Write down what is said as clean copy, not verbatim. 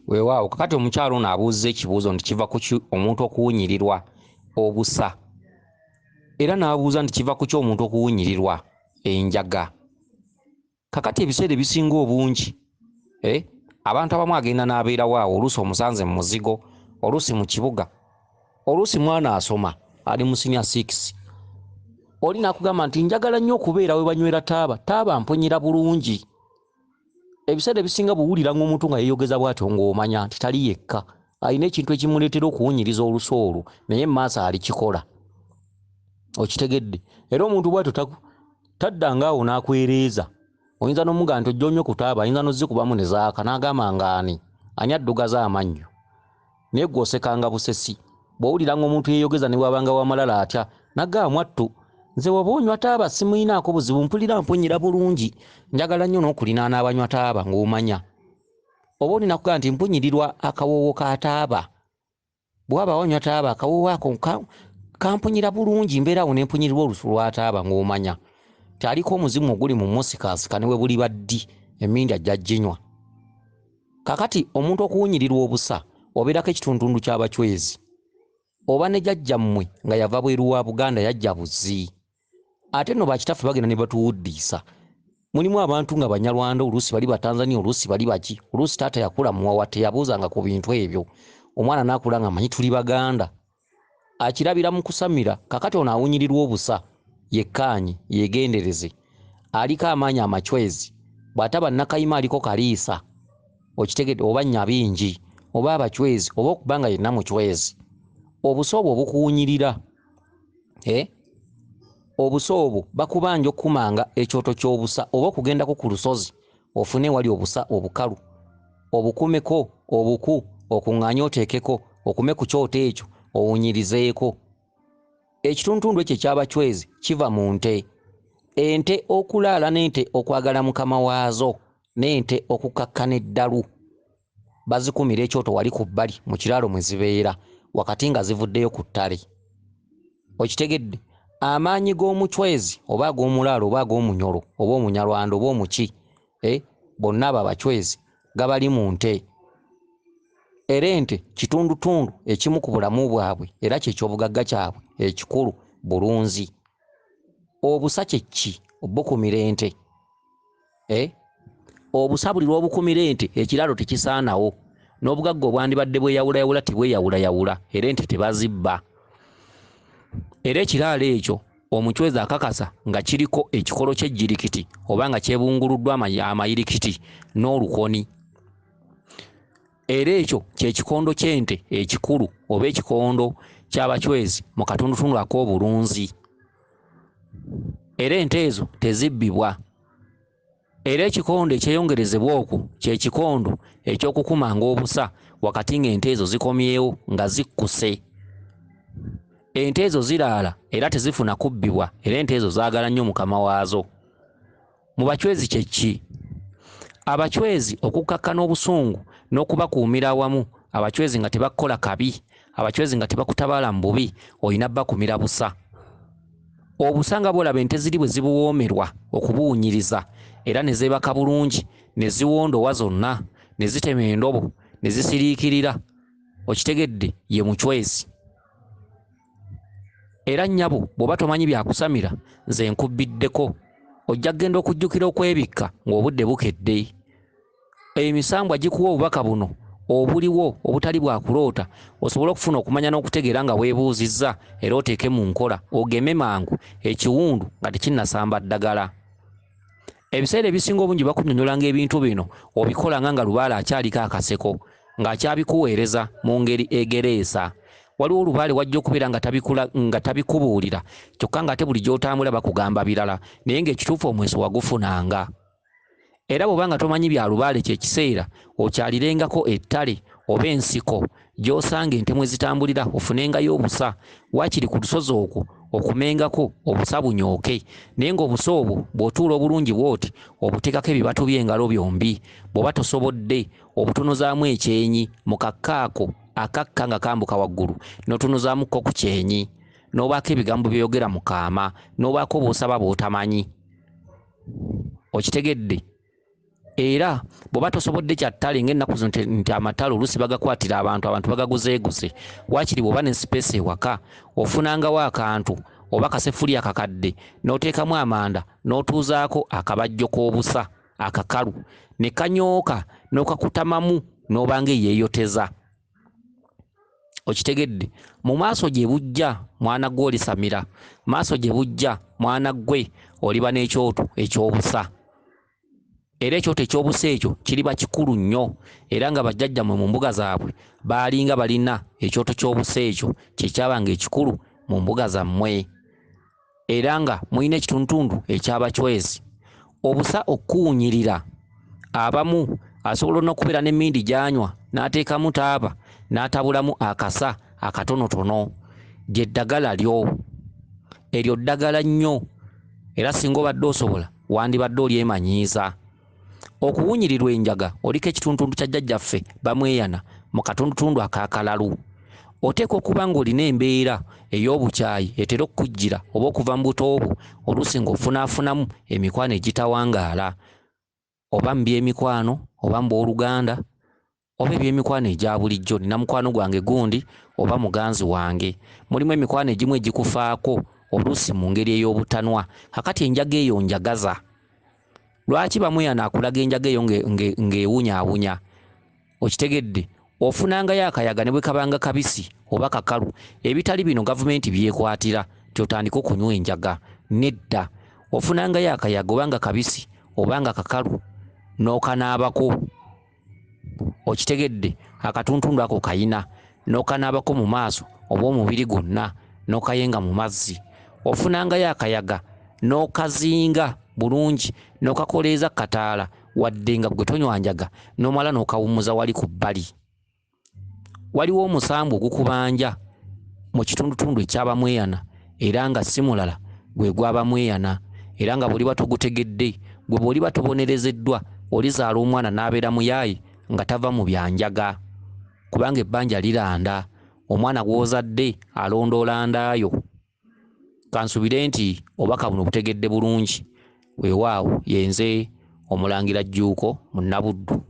Weewaawo kakati omukyalo ono abuuza ekibuuzo nti kiva ku ki omuntu okuwunyirirwa obusa, era n'abuuza nti kiva ku ki omuntu okuwunyirirwa enjaga. Kakati ebiseera ebisinga obungi abantu abamu agenda n'abeerawo awo, oluusi omusanze mu muzigo, oluusi mu kibuga, oluusi mwana asoma ali mu senior 6, oli nakugamba nti njagala nnyo okubeera we banywera taaba mponyera bulungi. Ebiseera ebisinga buwulira ng'omuntu nga yeeyogeza bw'atyo ng'omanya nti tali yekka, alina ekintu ekimuleetera okuwunyiriza olusu olwo, naye mu maaso alikikola. Okitegedde? Era omuntu bw'atyo taddangaawo n'akwereeza. Oyinza n'omugamba nti ojja onnyo kutaaba, ayinza n'ozzikubamu ne zaaka n'agamba ng'ani addugaza amannyo. Naye ggwe osekanga busesi bw'owulira ng'omuntu yeeyogeza ne bw'abanga w'amalala atya, n'agamba mwattu, nze waba onywa taaba simuyinaako buzibu, mpulira mponyera bulungi, njagala nnyo n'okulinaana abanywa taaba ng'omanya. Oba olina kugamba nti mpunyirirwa akawoowo ka taaba, bw'aba wanywa taaba akawoowo ako kamponyera bulungi, mbeerawo ne mpunyirirwa olusu lwa taaba ng'omanya nti aliko omuzimu oguli mu musikaasika ne we buli baddi emmindi ajja ginywa. Kakati omuntu okuwunyirirwa obusa obeerako ekitundutundu ky'abacwezi, oba ne jjajjammwe nga yava bweru wa Buganda yajja Buzzi, ate nno bakitaffe bagenda ne batuwuddiisa. Mulimu abantu nga Banyarwanda, oluusi bali Batanzania, oluusi bali baki, oluusi taata yakula muwawa teyabuuzanga ku bintu ebyo, omwana n'akula nga manyi tuli Baganda, akirabira mu kusamira. Kakati ono awunyirirwa obusa yekkaanye yeegendereze, aliko amaanyi amacwezi, bw'ataba Nakayima aliko Kaliisa, okitegedde, oba Nyabingi oba abacwezi oba okuba nga yenna mucwezi. Obusa obwo bukuwunyirira. Obusa obwo bakubanja okkumanga ekyoto ky'obusa, oba okugendako ku lusozi ofune wali obusa obukalu, obukumeko obuku, okuŋŋaanye oteekeko, okume ku kyoto ekyo owunyirizeeko. Ekitundutundu ekyo eky'abacwezi kiva mu nte. Ente okulaala n'ente okwagala mukama waazo, n'ente okukakkana eddalu, bazikumira ekyoto wali ku bbali mu kiraalo mwe zibeera, wakati nga zivuddeyo ku ttale. Okitegedde? Amaanyi g'omucwezi oba ag'omulaalo oba ag'omunyolo oba omunyarwanda oba omuki, bonna abo abacwezi gabali mu nte. Era ente kitundutundu ekimu ku bulamu bwabwe, era kyekyobugagga kyabwe ekikulu bulunzi. Obusa kye ki? Obukumira ente. Obusa buli lw'obukumira ente ekiraalo tekisaanawo, n'obugagga obwandibadde bweyawulayawula tibweyawulayawula, era ente tebazibba. Era ekiraalo ekyo omucwezi akakasa nga kiriko ekikolo ky'ejjirikiti oba nga kyebunguluddwa amayirikiti n'olukoni. Era ekyo ky'ekikondo ky'ente ekikulu oba ekikondo ky'abacwezi mu katundutundu ak'obulunzi. Era ente ezo tezibbibwa. Era ekikondo ekyeyongerezebwa okwo kye kikondo eky'okukumanga obusa wakati ng'ente ezo zikomyewo nga zikkuse. Ente ezo ziraala era tezifuna kubbibwa, era ente ezo zaagala nnyo mukama waazo. Mu bacwezi kye ki? Abacwezi okukkakkana obusungu n'okubakuumira awamu, abacwezi nga tebakola kabi, abacwezi nga tebakutabaala mu bubi, olina bakumira busa. Obusa nga bw'olaba ente ziri bwe zibuwoomerwa okubuwunyiriza, era ne zeebaka bulungi, ne ziwondowa zonna, ne zitema endobo, ne zisiriikirira, okitegedde, ye mucwezi. Era nnyabo bw'oba tomanyi byakusamira, nze nkubbiddeko, ojja kgenda okujjukira okwebikka ng'obudde bukedde. Emisambwa gikuwa obubaka buno obuliwo obutali bwakuloota, osobole okufuna okumanya n'okutegeera nga weebuuzizza, era oteeke mu nkola, ogeme mangu ekiwundu nga tekinnasamba ddagala. Ebiseera ebisinga obungi bakunnyonnyolanga ebintu bino obikola nga Lubaale akyaliko akaseko ng'akyabikuweereza mu ngeri egereesa. Waliwo Lubaale wajja okubeera nga tabikubuulira, kyokka ng'ate buli gy'otambula bakugamba birala, naye ng'ekituufu omweso wagufunanga. Era bw'oba nga tomanyi bya Lubaale kye kiseera okyalirengako ettale oba ensiko gy'osanga ente mwe zitambulira ofunengayo obusa, waakiri ku lusozi okwo okumengako obusa bunyooke. Naye ng'obusa obwo bw'otuula obulungi bw'oti obuteekako ebibatu by'engalo byombi, bw'oba tosobodde obutunuzaamu ekyenyi mu kakkaako akakka nga kambuka waggulu, n'otunuzaamuko ku kyenyi, n'obaako ebigambo by'oyogera mu kaama, n'obaako bw'osaba bw'otamanyi. Okitegedde? era bw'oba tosobodde kyattale ng'ennaku zino nti amatale oluusi bagakwatira abantu bagaguzeeguze, waakiri bw'oba ne sipeesi ewaka ofunangawo akantu oba kasefulya kakadde n'oteekamu amanda n'otuuzaako akabajjo k'obusa akakalu ne kanyooka n'okakutamamu n'obanga eyeeyoteza. Okitegedde? Mu maaso gye bujja mwana gwe olisamira, maaso gye bujja mwana gwe oliba n'ekyoto eky'obusa. Era ekyoto eky'obusa ekyo kiriba kikulu nnyo, era nga bajjajjammwe mu mbuga zaabwe baalinga balina ekyoto ky'obusa ekyo kyekyabanga ekikulu mu mbuga zammwe, era nga mulina ekitundutundu eky'abachwezi. Obusa okuwunyirira, abamu asobola n'okubeera n'emmindi gy'anywa n'ateekamu taaba n'atabulamu akasa akatonotono, gye ddagala lyo. Eryo ddagala nnyo, era singa obadde osobola wandibadde olyemanyiiza. Okuwunyirirwa enjaga oliko ekitundutundu kya jjajjaffe bamweyana mu katundutundu akakalalu. Oteekwa okuba ng'olina embeera ey'obukyayi etera okukujjira oba okuva mu buto bwo oluusi ng'ofunaafunamu emikwano egitawangaala, oba mu by'emikwano oba mu booluganda oba eby'emikwano egya bulijjo. Nina mukwano gwange gundi oba muganzi wange, mulimu emikwano egimu egikufaako oluusi mu ngeri ey'obutanwa. Kakati enjaga eyo njagaza. Lwaki bamweyana akulaga enjaga eyo ng'ewunyaawunya? Okitegedde? Ofunangayo akayaga ne bwe kabanga kabisi oba kakalu, ebitali bino gavumenti byekwatira tyotandika okunywa enjaga. Nedda, ofunangayo akayaga obanga kabisi obanga kakalu n'okanaabako. Okitegedde? Akatuntundu ako kayina n'okanaabako mu maaso oba omubiri gwonna n'okayenga mu mazzi. Ofunangayo akayaga n'okazinga bulungi n'okakoleeza kataala, wadde nga gwe tonywa njaga, n'omala n'okawummuza wali ku bbali. Waliwo omusambu ogukubanja mu kitundutundu eky'abamweyana, era nga si mulala gwe gw'abamweyana, era nga bw'oliba togutegedde, gwe bw'oliba tobonerezeddwa olizaala omwana n'abeera muyaayi nga tava mu byanjaga, kubanga ebbanja liranda. Omwana gw'ozadde alondoola ndaayo. Kansubire nti obubaka buno butegedde bulungi. Weewaawo, yenze Omulangira Jjuuko Munabuddu.